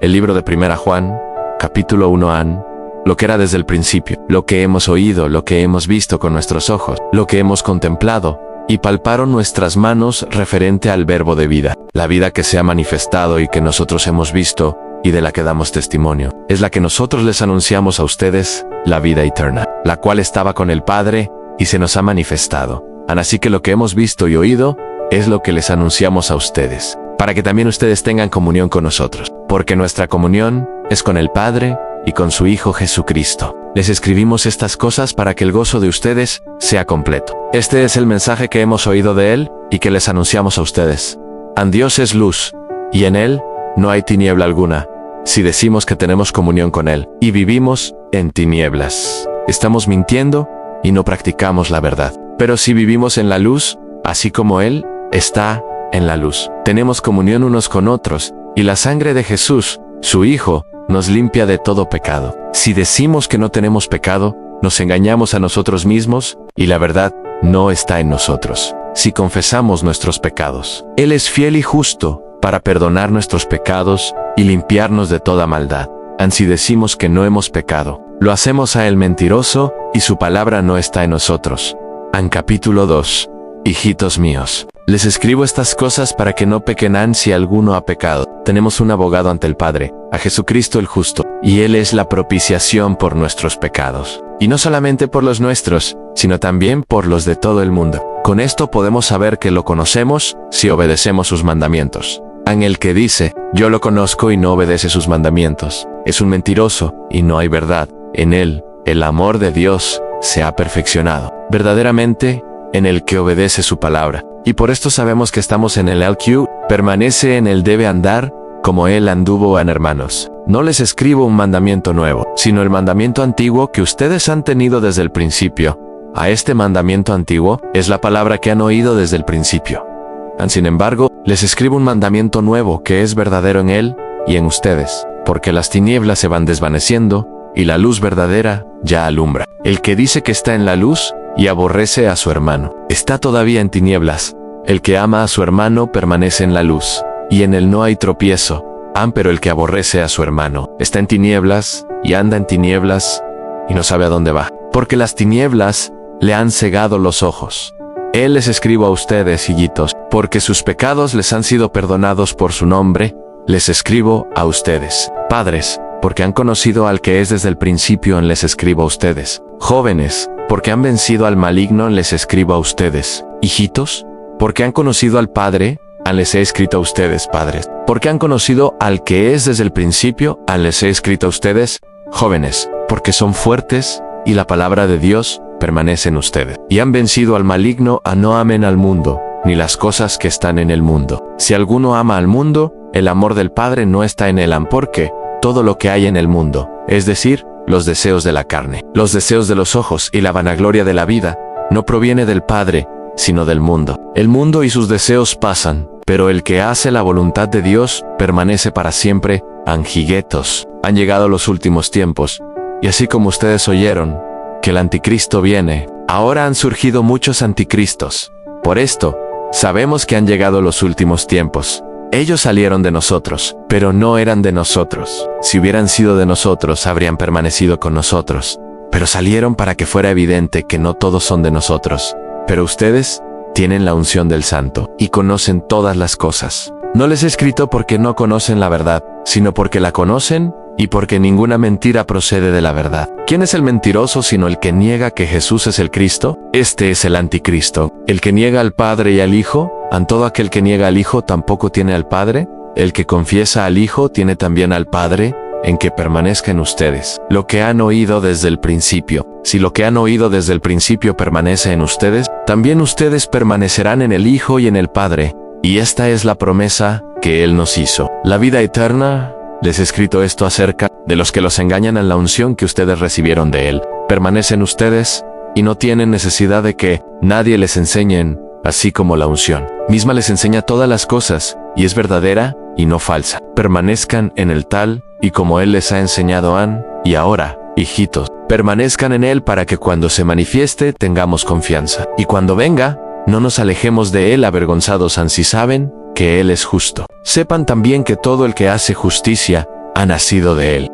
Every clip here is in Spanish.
el libro de Primera Juan, capítulo 1 lo que era desde el principio, lo que hemos oído, lo que hemos visto con nuestros ojos, lo que hemos contemplado, y palparon nuestras manos referente al verbo de vida, la vida que se ha manifestado y que nosotros hemos visto, y de la que damos testimonio. Es la que nosotros les anunciamos a ustedes, la vida eterna, la cual estaba con el Padre, y se nos ha manifestado. Así que lo que hemos visto y oído, es lo que les anunciamos a ustedes, para que también ustedes tengan comunión con nosotros, porque nuestra comunión es con el Padre, y con su Hijo Jesucristo. Les escribimos estas cosas para que el gozo de ustedes sea completo. Este es el mensaje que hemos oído de Él y que les anunciamos a ustedes. Dios es luz, y en Él no hay tiniebla alguna. Si decimos que tenemos comunión con Él y vivimos en tinieblas, estamos mintiendo y no practicamos la verdad. Pero si vivimos en la luz, así como Él está en la luz, tenemos comunión unos con otros, y la sangre de Jesús, su Hijo, nos limpia de todo pecado. Si decimos que no tenemos pecado, nos engañamos a nosotros mismos, y la verdad no está en nosotros. Si confesamos nuestros pecados, Él es fiel y justo para perdonar nuestros pecados y limpiarnos de toda maldad. Si decimos que no hemos pecado, lo hacemos a Él mentiroso, y su palabra no está en nosotros. Capítulo 2. Hijitos míos, les escribo estas cosas para que no pequen si alguno ha pecado. Tenemos un abogado ante el Padre, a Jesucristo el justo, y Él es la propiciación por nuestros pecados. Y no solamente por los nuestros, sino también por los de todo el mundo. Con esto podemos saber que lo conocemos si obedecemos sus mandamientos. El que dice, yo lo conozco y no obedece sus mandamientos, es un mentiroso, y no hay verdad en él. El amor de Dios se ha perfeccionado verdaderamente en el que obedece su palabra. Y por esto sabemos que estamos en el LQ, permanece en él, debe andar como él anduvo. Hermanos, no les escribo un mandamiento nuevo, sino el mandamiento antiguo que ustedes han tenido desde el principio. A este mandamiento antiguo es la palabra que han oído desde el principio. Sin embargo, les escribo un mandamiento nuevo que es verdadero en él y en ustedes, porque las tinieblas se van desvaneciendo y la luz verdadera ya alumbra. El que dice que está en la luz y aborrece a su hermano, está todavía en tinieblas. El que ama a su hermano permanece en la luz, y en él no hay tropiezo. Pero el que aborrece a su hermano está en tinieblas, y anda en tinieblas, y no sabe a dónde va, porque las tinieblas le han cegado los ojos. Él les escribo a ustedes, hijitos, porque sus pecados les han sido perdonados por su nombre. Les escribo a ustedes, padres, porque han conocido al que es desde el principio. Les escribo a ustedes, jóvenes, porque han vencido al maligno. Les escribo a ustedes, hijitos, porque han conocido al Padre. Les he escrito a ustedes, padres, porque han conocido al que es desde el principio. Les he escrito a ustedes, jóvenes, porque son fuertes, y la palabra de Dios permanece en ustedes. Y han vencido al maligno. No amen al mundo, ni las cosas que están en el mundo. Si alguno ama al mundo, el amor del Padre no está en él. Porque todo lo que hay en el mundo, es decir, los deseos de la carne, los deseos de los ojos y la vanagloria de la vida, no proviene del Padre, sino del mundo. El mundo y sus deseos pasan, pero el que hace la voluntad de Dios permanece para siempre. Hijitos, han llegado los últimos tiempos, y así como ustedes oyeron que el anticristo viene, ahora han surgido muchos anticristos. Por esto, sabemos que han llegado los últimos tiempos. Ellos salieron de nosotros, pero no eran de nosotros. Si hubieran sido de nosotros, habrían permanecido con nosotros. Pero salieron para que fuera evidente que no todos son de nosotros. Pero ustedes tienen la unción del Santo y conocen todas las cosas. No les he escrito porque no conocen la verdad, sino porque la conocen y porque ninguna mentira procede de la verdad. ¿Quién es el mentiroso sino el que niega que Jesús es el Cristo? Este es el anticristo, el que niega al Padre y al Hijo. Todo aquel que niega al Hijo tampoco tiene al Padre. El que confiesa al Hijo tiene también al Padre. En que permanezcan ustedes lo que han oído desde el principio. Si lo que han oído desde el principio permanece en ustedes, también ustedes permanecerán en el Hijo y en el Padre. Y esta es la promesa que Él nos hizo, la vida eterna. Les he escrito esto acerca de los que los engañan en la unción que ustedes recibieron de Él. Permanecen ustedes, y no tienen necesidad de que nadie les enseñe, así como la unción misma les enseña todas las cosas, y es verdadera y no falsa. Permanezcan en el tal, y como Él les ha enseñado. Y ahora, hijitos, permanezcan en Él para que cuando se manifieste tengamos confianza. Y cuando venga, no nos alejemos de Él avergonzados. Si saben que Él es justo, sepan también que todo el que hace justicia ha nacido de Él.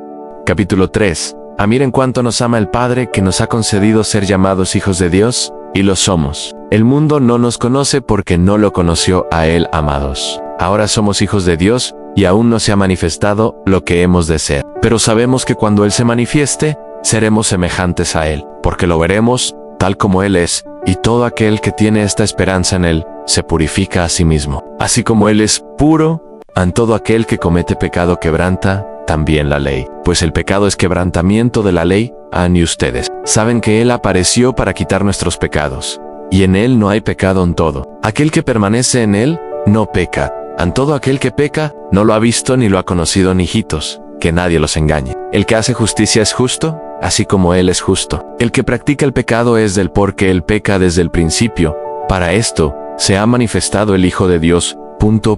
Capítulo 3. Miren cuánto nos ama el Padre, que nos ha concedido ser llamados hijos de Dios, y lo somos. El mundo no nos conoce porque no lo conoció a Él, amados. Ahora somos hijos de Dios, y aún no se ha manifestado lo que hemos de ser. Pero sabemos que cuando Él se manifieste, seremos semejantes a Él, porque lo veremos tal como Él es, y todo aquel que tiene esta esperanza en Él, se purifica a sí mismo. Así como Él es puro, en todo aquel que comete pecado quebranta también la ley, pues el pecado es quebrantamiento de la ley, y ustedes saben que Él apareció para quitar nuestros pecados, y en Él no hay pecado en todo. Aquel que permanece en Él, no peca. En todo aquel que peca, no lo ha visto ni lo ha conocido, ni hijitos, que nadie los engañe. El que hace justicia es justo, así como Él es justo. El que practica el pecado es del porque Él peca desde el principio. Para esto, se ha manifestado el Hijo de Dios,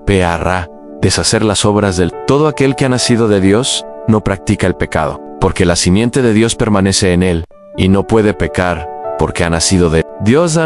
para deshacer las obras del todo aquel que ha nacido de Dios, no practica el pecado, porque la simiente de Dios permanece en él, y no puede pecar, porque ha nacido de Dios.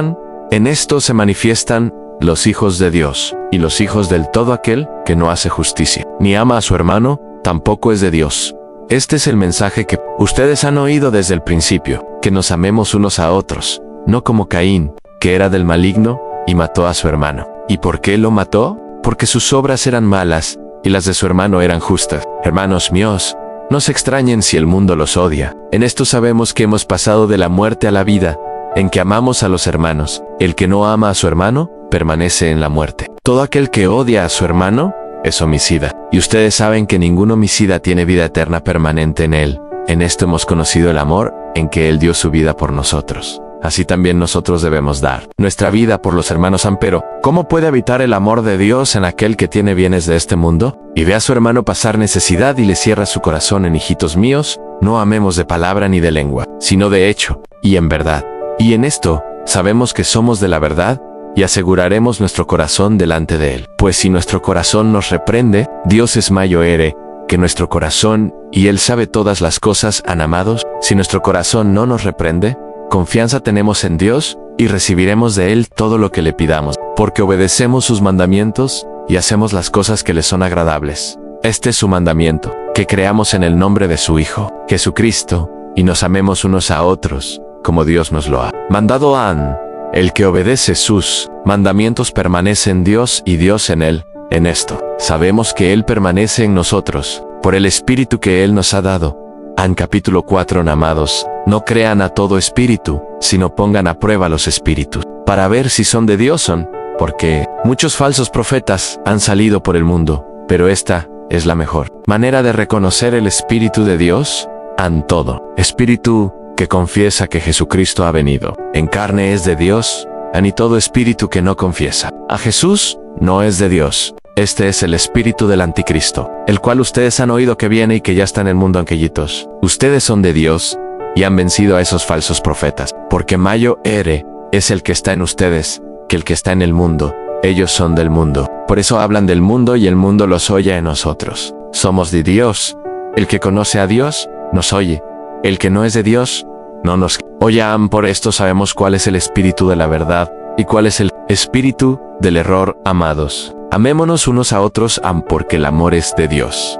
En esto se manifiestan los hijos de Dios, y los hijos del todo aquel que no hace justicia, ni ama a su hermano, tampoco es de Dios. Este es el mensaje que ustedes han oído desde el principio, que nos amemos unos a otros, no como Caín, que era del maligno, y mató a su hermano. ¿Y por qué lo mató? Porque sus obras eran malas, y las de su hermano eran justas. Hermanos míos, no se extrañen si el mundo los odia. En esto sabemos que hemos pasado de la muerte a la vida, en que amamos a los hermanos. El que no ama a su hermano, permanece en la muerte. Todo aquel que odia a su hermano, es homicida. Y ustedes saben que ningún homicida tiene vida eterna permanente en él. En esto hemos conocido el amor, en que Él dio su vida por nosotros. Así también nosotros debemos dar nuestra vida por los hermanos. Pero, ¿cómo puede habitar el amor de Dios en aquel que tiene bienes de este mundo? Y ve a su hermano pasar necesidad y le cierra su corazón. En hijitos míos, no amemos de palabra ni de lengua, sino de hecho, y en verdad. Y en esto, sabemos que somos de la verdad, y aseguraremos nuestro corazón delante de Él. Pues si nuestro corazón nos reprende, Dios es mayor que nuestro corazón, y Él sabe todas las cosas. Amados, si nuestro corazón no nos reprende, confianza tenemos en Dios, y recibiremos de Él todo lo que le pidamos, porque obedecemos sus mandamientos, y hacemos las cosas que le son agradables. Este es su mandamiento, que creamos en el nombre de su Hijo, Jesucristo, y nos amemos unos a otros, como Dios nos lo ha mandado. El que obedece sus mandamientos permanece en Dios y Dios en él. En esto, sabemos que Él permanece en nosotros, por el Espíritu que Él nos ha dado. Capítulo 4. Amados, no crean a todo espíritu, sino pongan a prueba los espíritus, para ver si son de Dios porque muchos falsos profetas han salido por el mundo, pero esta es la mejor manera de reconocer el Espíritu de Dios. Todo espíritu que confiesa que Jesucristo ha venido en carne es de Dios, y todo espíritu que no confiesa a Jesús no es de Dios. Este es el espíritu del anticristo, el cual ustedes han oído que viene y que ya está en el mundo. Anquillitos, ustedes son de Dios y han vencido a esos falsos profetas, porque mayor es el que está en ustedes que el que está en el mundo. Ellos son del mundo, por eso hablan del mundo y el mundo los oye en nosotros. Somos de Dios. El que conoce a Dios nos oye. El que no es de Dios no nos oye. Por esto sabemos cuál es el espíritu de la verdad y cuál es el espíritu del error. Amados, amémonos unos a otros, porque el amor es de Dios.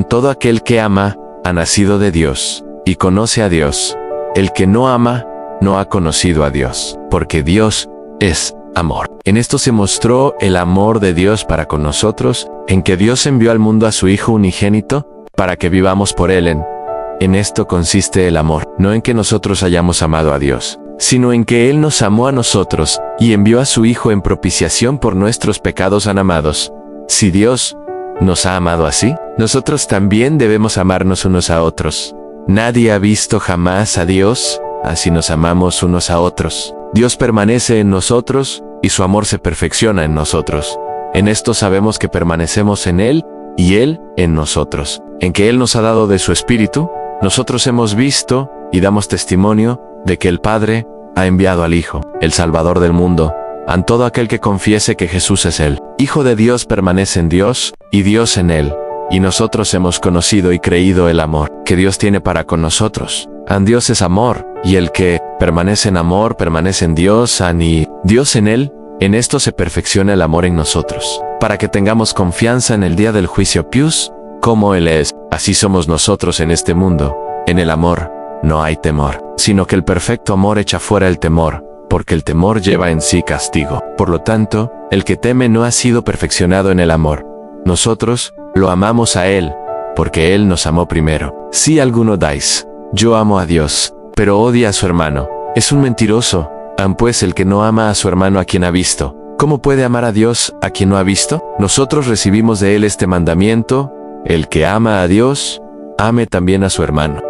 Todo aquel que ama ha nacido de Dios y conoce a Dios. El que no ama no ha conocido a Dios, porque Dios es amor. En esto se mostró el amor de Dios para con nosotros, en que Dios envió al mundo a su Hijo unigénito, para que vivamos por Él. En esto consiste el amor, no en que nosotros hayamos amado a Dios, sino en que Él nos amó a nosotros, y envió a su Hijo en propiciación por nuestros pecados. Amados, si Dios nos ha amado así, nosotros también debemos amarnos unos a otros. Nadie ha visto jamás a Dios, así nos amamos unos a otros. Dios permanece en nosotros, y su amor se perfecciona en nosotros. En esto sabemos que permanecemos en Él, y Él en nosotros. En que Él nos ha dado de su Espíritu, nosotros hemos visto, y damos testimonio, de que el Padre ha enviado al Hijo, el Salvador del mundo. Todo aquel que confiese que Jesús es el Hijo de Dios permanece en Dios, y Dios en Él. Y nosotros hemos conocido y creído el amor que Dios tiene para con nosotros. Dios es amor, y el que permanece en amor permanece en Dios, y Dios en Él. En esto se perfecciona el amor en nosotros, para que tengamos confianza en el día del juicio. como Él es, así somos nosotros en este mundo. En el amor no hay temor, sino que el perfecto amor echa fuera el temor, porque el temor lleva en sí castigo. Por lo tanto, el que teme no ha sido perfeccionado en el amor. Nosotros lo amamos a Él, porque Él nos amó primero. Si alguno dais, yo amo a Dios, pero odia a su hermano, es un mentiroso. Pues el que no ama a su hermano a quien ha visto, ¿cómo puede amar a Dios a quien no ha visto? Nosotros recibimos de Él este mandamiento: el que ama a Dios, ame también a su hermano.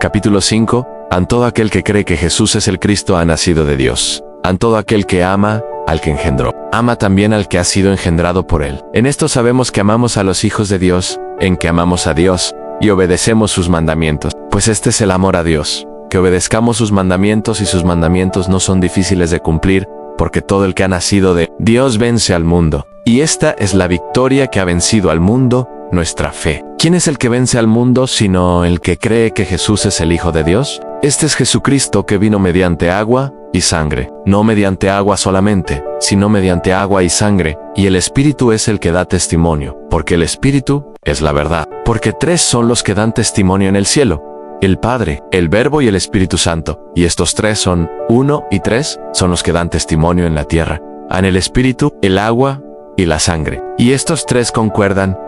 Capítulo 5. Todo aquel que cree que Jesús es el Cristo ha nacido de Dios. Todo aquel que ama al que engendró, ama también al que ha sido engendrado por Él. En esto sabemos que amamos a los hijos de Dios, en que amamos a Dios y obedecemos sus mandamientos. Pues este es el amor a Dios, que obedezcamos sus mandamientos, y sus mandamientos no son difíciles de cumplir, porque todo el que ha nacido de Dios vence al mundo. Y esta es la victoria que ha vencido al mundo, nuestra fe. ¿Quién es el que vence al mundo sino el que cree que Jesús es el Hijo de Dios? Este es Jesucristo, que vino mediante agua y sangre, no mediante agua solamente, sino mediante agua y sangre, y el Espíritu es el que da testimonio, porque el Espíritu es la verdad. Porque tres son los que dan testimonio en el cielo: el Padre, el Verbo y el Espíritu Santo. Y estos tres son uno, y tres son los que dan testimonio en la tierra: en el Espíritu, el agua y la sangre. Y estos tres concuerdan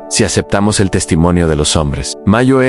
si aceptamos el testimonio de los hombres. Mayor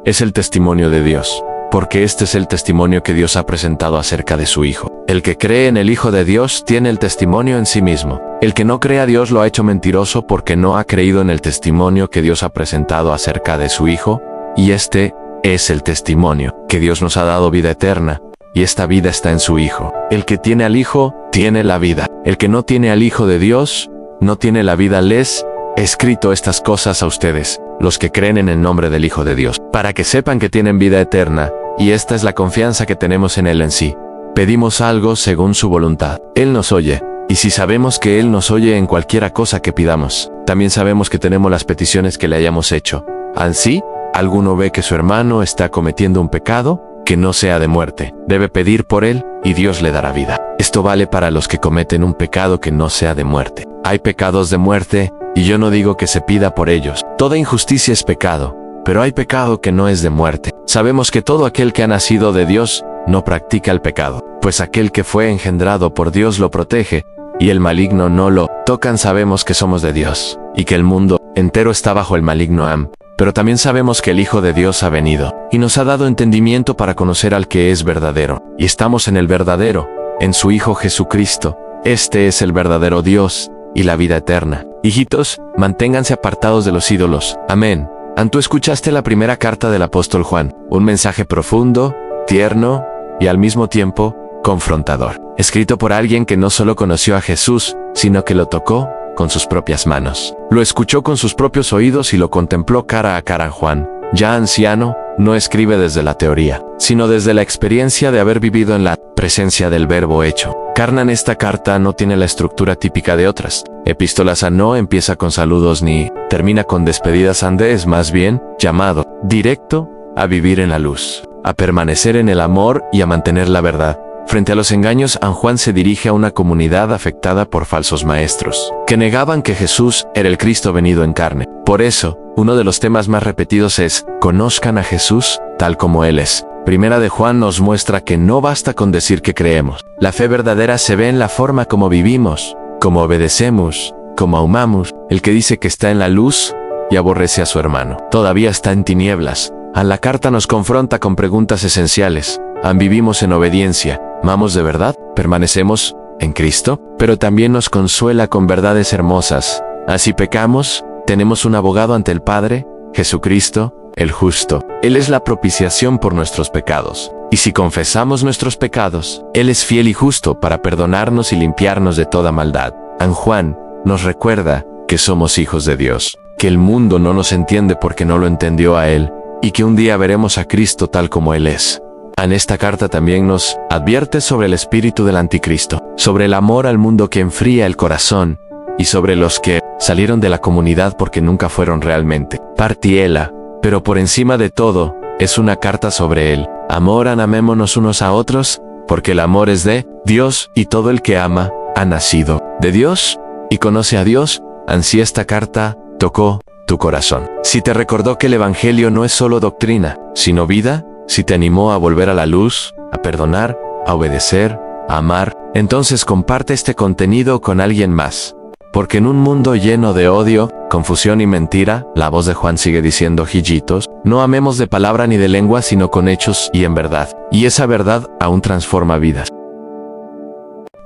es el testimonio de Dios, porque este es el testimonio que Dios ha presentado acerca de su Hijo. El que cree en el Hijo de Dios tiene el testimonio en sí mismo. El que no cree a Dios lo ha hecho mentiroso, porque no ha creído en el testimonio que Dios ha presentado acerca de su Hijo. Y este es el testimonio, que Dios nos ha dado vida eterna, y esta vida está en su Hijo. El que tiene al Hijo tiene la vida. El que no tiene al Hijo de Dios no tiene la vida. Les he escrito estas cosas a ustedes, los que creen en el nombre del Hijo de Dios, para que sepan que tienen vida eterna, y esta es la confianza que tenemos en Él en sí. Pedimos algo según su voluntad. Él nos oye, y si sabemos que Él nos oye en cualquiera cosa que pidamos, también sabemos que tenemos las peticiones que le hayamos hecho. Así, alguno ve que su hermano está cometiendo un pecado que no sea de muerte, debe pedir por él, y Dios le dará vida. Esto vale para los que cometen un pecado que no sea de muerte. Hay pecados de muerte, y yo no digo que se pida por ellos. Toda injusticia es pecado, pero hay pecado que no es de muerte. Sabemos que todo aquel que ha nacido de Dios no practica el pecado, pues aquel que fue engendrado por Dios lo protege, y el maligno no lo tocan. Sabemos que somos de Dios, y que el mundo entero está bajo el maligno. Pero también sabemos que el Hijo de Dios ha venido, y nos ha dado entendimiento para conocer al que es verdadero, y estamos en el verdadero, en su Hijo Jesucristo. Este es el verdadero Dios y la vida eterna. Hijitos, manténganse apartados de los ídolos. Amén. Tú escuchaste la primera carta del apóstol Juan, un mensaje profundo, tierno y al mismo tiempo confrontador, escrito por alguien que no solo conoció a Jesús, sino que lo tocó con sus propias manos. Lo escuchó con sus propios oídos y lo contempló cara a cara. Juan, ya anciano, no escribe desde la teoría, sino desde la experiencia de haber vivido en la presencia del Verbo hecho carne. Esta carta no tiene la estructura típica de otras epístolas. No empieza con saludos ni termina con despedidas. Es más bien llamado directo a vivir en la luz, a permanecer en el amor y a mantener la verdad. Frente a los engaños, Juan se dirige a una comunidad afectada por falsos maestros, que negaban que Jesús era el Cristo venido en carne. Por eso, uno de los temas más repetidos es: conozcan a Jesús tal como Él es. Primera de Juan nos muestra que no basta con decir que creemos. La fe verdadera se ve en la forma como vivimos, como obedecemos, como amamos. El que dice que está en la luz y aborrece a su hermano, todavía está en tinieblas. La carta nos confronta con preguntas esenciales. ¿Vivimos en obediencia? ¿Amamos de verdad? ¿Permanecemos en Cristo? Pero también nos consuela con verdades hermosas. Si pecamos, tenemos un abogado ante el Padre, Jesucristo, el justo. Él es la propiciación por nuestros pecados. Y si confesamos nuestros pecados, Él es fiel y justo para perdonarnos y limpiarnos de toda maldad. Juan nos recuerda que somos hijos de Dios, que el mundo no nos entiende porque no lo entendió a Él, y que un día veremos a Cristo tal como Él es. Esta carta también nos advierte sobre el espíritu del anticristo, sobre el amor al mundo que enfría el corazón, y sobre los que salieron de la comunidad porque nunca fueron realmente partiela. Pero por encima de todo, es una carta sobre el amor. Amémonos unos a otros, porque el amor es de Dios, y todo el que ama ha nacido de Dios y conoce a Dios. Ansí esta carta tocó tu corazón. Si te recordó que el Evangelio no es solo doctrina, sino vida, si te animó a volver a la luz, a perdonar, a obedecer, a amar, entonces comparte este contenido con alguien más. Porque en un mundo lleno de odio, confusión y mentira, la voz de Juan sigue diciendo, hijitos, no amemos de palabra ni de lengua, sino con hechos y en verdad. Y esa verdad aún transforma vidas.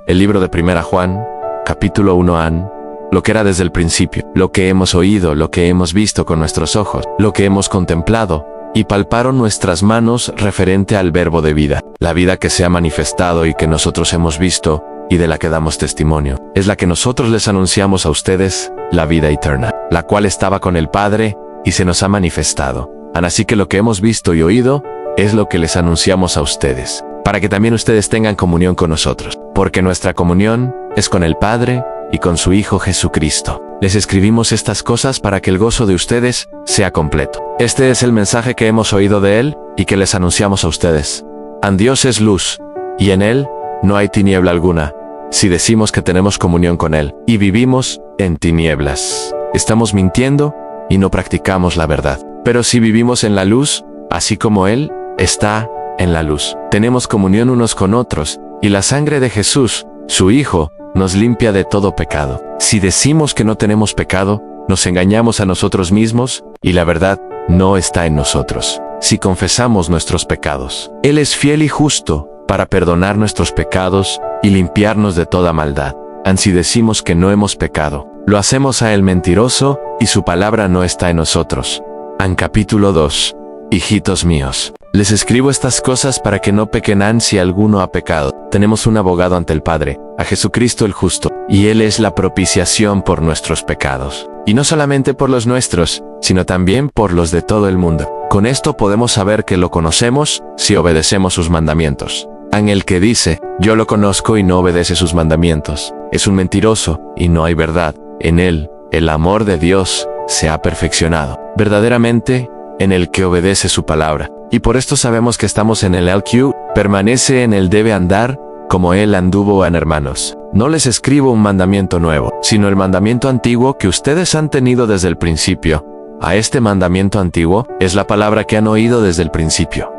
El libro de 1 Juan, capítulo 1 lo que era desde el principio, lo que hemos oído, lo que hemos visto con nuestros ojos, lo que hemos contemplado, y palparon nuestras manos referente al verbo de vida, la vida que se ha manifestado y que nosotros hemos visto, y de la que damos testimonio, es la que nosotros les anunciamos a ustedes, la vida eterna, la cual estaba con el Padre, y se nos ha manifestado. Así que lo que hemos visto y oído, es lo que les anunciamos a ustedes, para que también ustedes tengan comunión con nosotros, porque nuestra comunión es con el Padre, y con su Hijo Jesucristo. Les escribimos estas cosas para que el gozo de ustedes sea completo. Este es el mensaje que hemos oído de Él, y que les anunciamos a ustedes. Dios es luz, y en Él no hay tiniebla alguna. Si decimos que tenemos comunión con Él, y vivimos en tinieblas, estamos mintiendo, y no practicamos la verdad. Pero si vivimos en la luz, así como Él está en la luz, tenemos comunión unos con otros, y la sangre de Jesús, su Hijo, nos limpia de todo pecado. Si decimos que no tenemos pecado, nos engañamos a nosotros mismos, y la verdad no está en nosotros. Si confesamos nuestros pecados, Él es fiel y justo para perdonar nuestros pecados y limpiarnos de toda maldad. Si decimos que no hemos pecado, lo hacemos a Él mentiroso, y su palabra no está en nosotros. Capítulo 2. Hijitos míos, les escribo estas cosas para que no pequen si alguno ha pecado. Tenemos un abogado ante el Padre, a Jesucristo el justo, y Él es la propiciación por nuestros pecados. Y no solamente por los nuestros, sino también por los de todo el mundo. Con esto podemos saber que lo conocemos si obedecemos sus mandamientos. El que dice, yo lo conozco y no obedece sus mandamientos, es un mentiroso, y no hay verdad en él. El amor de Dios se ha perfeccionado verdaderamente en el que obedece su palabra. Y por esto sabemos que estamos en el que permanece en él debe andar, como él anduvo en hermanos. No les escribo un mandamiento nuevo, sino el mandamiento antiguo que ustedes han tenido desde el principio. A este mandamiento antiguo es la palabra que han oído desde el principio.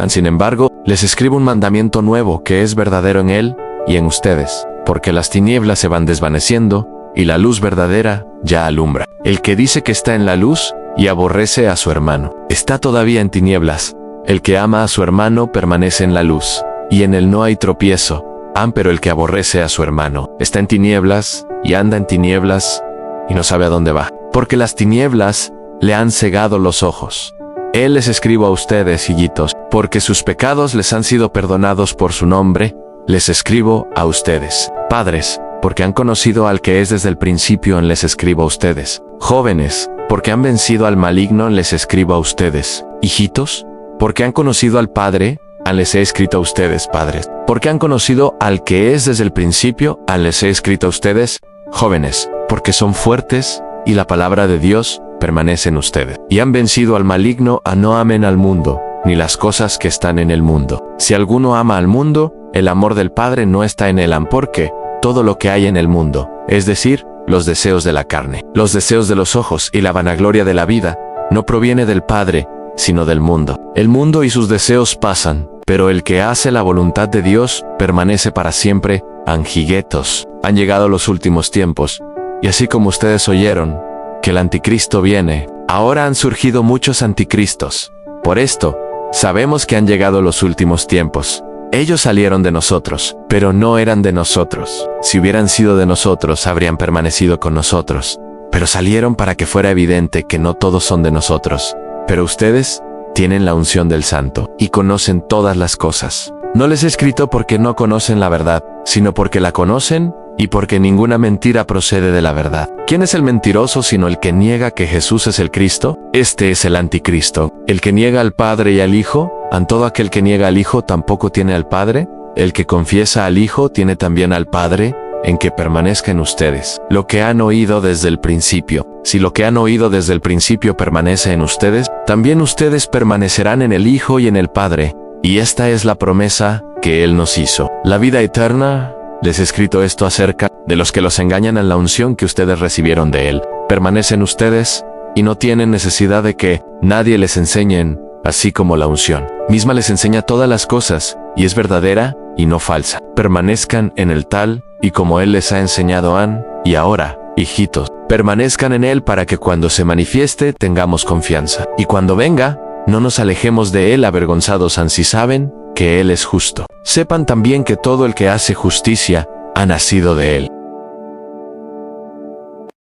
Sin embargo, les escribo un mandamiento nuevo que es verdadero en él y en ustedes, porque las tinieblas se van desvaneciendo, y la luz verdadera ya alumbra. El que dice que está en la luz y aborrece a su hermano, está todavía en tinieblas. El que ama a su hermano permanece en la luz, y en él no hay tropiezo. Pero el que aborrece a su hermano está en tinieblas, y anda en tinieblas, y no sabe a dónde va, porque las tinieblas le han cegado los ojos. Él les escribo a ustedes, hijitos, porque sus pecados les han sido perdonados por su nombre. Les escribo a ustedes, padres, porque han conocido al que es desde el principio. Les escribo a ustedes, jóvenes, porque han vencido al maligno. Les escribo a ustedes, hijitos, porque han conocido al Padre. Les he escrito a ustedes, padres, porque han conocido al que es desde el principio. Les he escrito a ustedes, jóvenes, porque son fuertes, y la palabra de Dios permanece en ustedes. Y han vencido al maligno. No amen al mundo, ni las cosas que están en el mundo. Si alguno ama al mundo, el amor del Padre no está en él. Porque todo lo que hay en el mundo, es decir, los deseos de la carne, los deseos de los ojos y la vanagloria de la vida, no proviene del Padre, sino del mundo. El mundo y sus deseos pasan, pero el que hace la voluntad de Dios permanece para siempre. Hijitos, han llegado los últimos tiempos, y así como ustedes oyeron que el anticristo viene, ahora han surgido muchos anticristos. Por esto, sabemos que han llegado los últimos tiempos. Ellos salieron de nosotros, pero no eran de nosotros. Si hubieran sido de nosotros, habrían permanecido con nosotros. Pero salieron para que fuera evidente que no todos son de nosotros. Pero ustedes tienen la unción del Santo y conocen todas las cosas. No les he escrito porque no conocen la verdad, sino porque la conocen, y porque ninguna mentira procede de la verdad. ¿Quién es el mentiroso sino el que niega que Jesús es el Cristo? Este es el anticristo, el que niega al Padre y al Hijo. Todo aquel que niega al Hijo tampoco tiene al Padre. El que confiesa al Hijo tiene también al Padre. En que permanezca en ustedes lo que han oído desde el principio. Si lo que han oído desde el principio permanece en ustedes, también ustedes permanecerán en el Hijo y en el Padre. Y esta es la promesa que Él nos hizo, la vida eterna. Les he escrito esto acerca de los que los engañan en la unción que ustedes recibieron de Él. Permanecen ustedes y no tienen necesidad de que nadie les enseñe, así como la unción misma les enseña todas las cosas, y es verdadera y no falsa. Permanezcan en el tal, y como Él les ha enseñado y ahora, hijitos, permanezcan en Él para que cuando se manifieste tengamos confianza. Y cuando venga, no nos alejemos de Él avergonzados si saben que Él es justo. Sepan también que todo el que hace justicia ha nacido de Él,